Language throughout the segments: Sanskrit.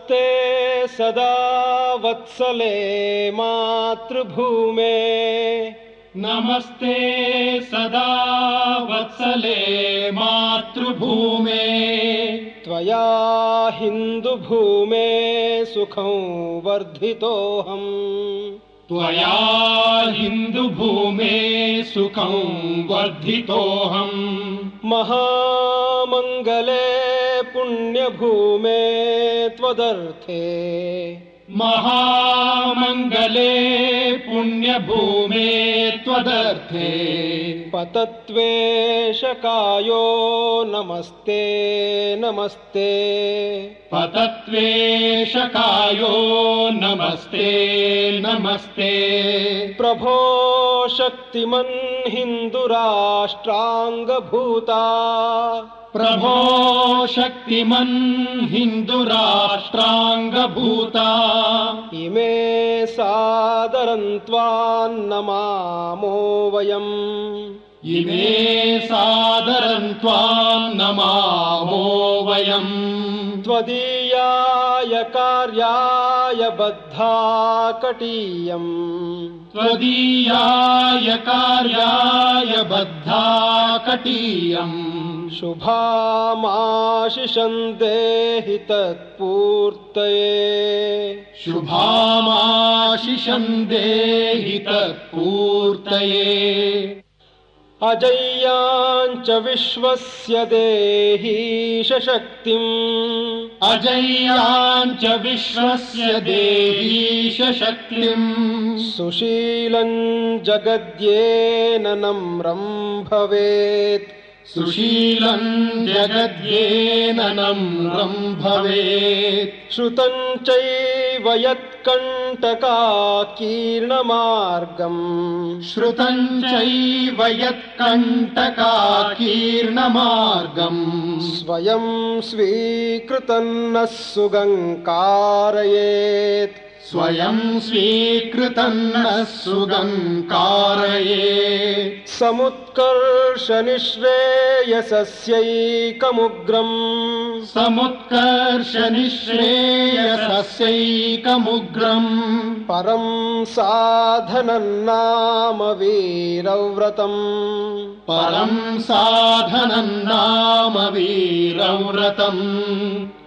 नमस्ते सदा वत्सले मातृभूमे नमस्ते सदा वत्सले मातृभूमे त्वया हिन्दुभूमे सुखं वर्धितोऽहम् त्वया हिन्दुभूमे सुखं वर्धितोऽहम् महामङ्गले पुण्यभूमे त्वदर्थे महामङ्गले पुण्यभूमे त्वदर्थे पतत्वेशकायो नमस्ते नमस्ते पतत्वेशकायो नमस्ते नमस्ते प्रभो शक्तिमन् हिन्दुराष्ट्राङ्गभूता प्रभो शक्तिमन् हिन्दुराष्ट्राङ्गभूता इमे सादरं त्वां नमामो वयम् इमे सादरं त्वां नमामो वयम् त्वदीयाय कार्याय बद्धा कटीयम् त्वदीयाय कार्याय बद्धा कटीयम् शुभामाशिषं देहि तत्पूर्तये शुभामाशिषं देहि तत्पूर्तये अजय्याञ्च विश्वस्य देहीश शक्तिम् अजय्याञ्च विश्वस्य देहीश शक्तिम् सुशीलं जगद्येन नम्रं भवेत् सुशीलं जगद्येन नम्रं भवेत् श्रुतं चैव यत्कण्टकाकीर्णमार्गम् श्रुतं चैव यत्कण्टकाकीर्णमार्गम् स्वयं स्वीकृतं नः सुगङ्कारयेत् स्वयं स्वीकृतं नः सुगङ्कारयेत् समुत्कर्षनिःश्रेयसस्यैकमुग्रम् समुत्कर्षनिःश्रेयसस्यैकमुग्रम् परं साधनं नाम वीरव्रतम् परं साधनं नाम वीरव्रतम्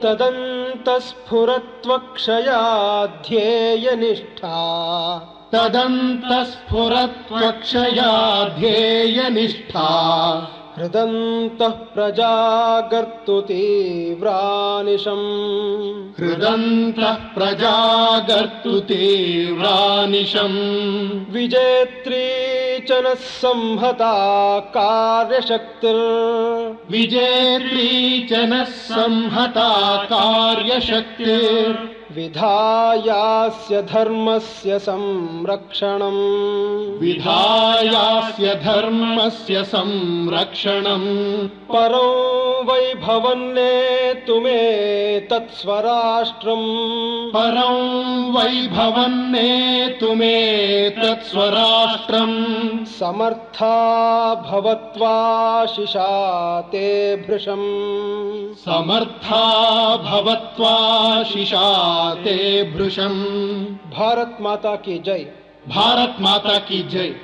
तदन्तस्फुरत्वक्षयाध्येयनिष्ठा तदन्तस्फुरत्वक्षया ध्येयनिष्ठा हृदन्तः प्रजागर्तु तीव्रानिशम् हृदन्तः प्रजागर्तु तीव्रानिशम् विजेत्री च नः संहता विजेत्री च नः संहता कार्यशक्तिर् विधायास्य धर्मस्य संरक्षणम् विधायास्य धर्मस्य संरक्षणम् परो वैभवन्नेतुमे तत्स्वराष्ट्रम् परं वैभवन्नेतुमे तत्स्वराष्ट्रम् समर्था भवत्वाशिषा ते भृशम् समर्था भवत्वाशिषा ते भृशम् भारत माता की जय। भारत माता की जय।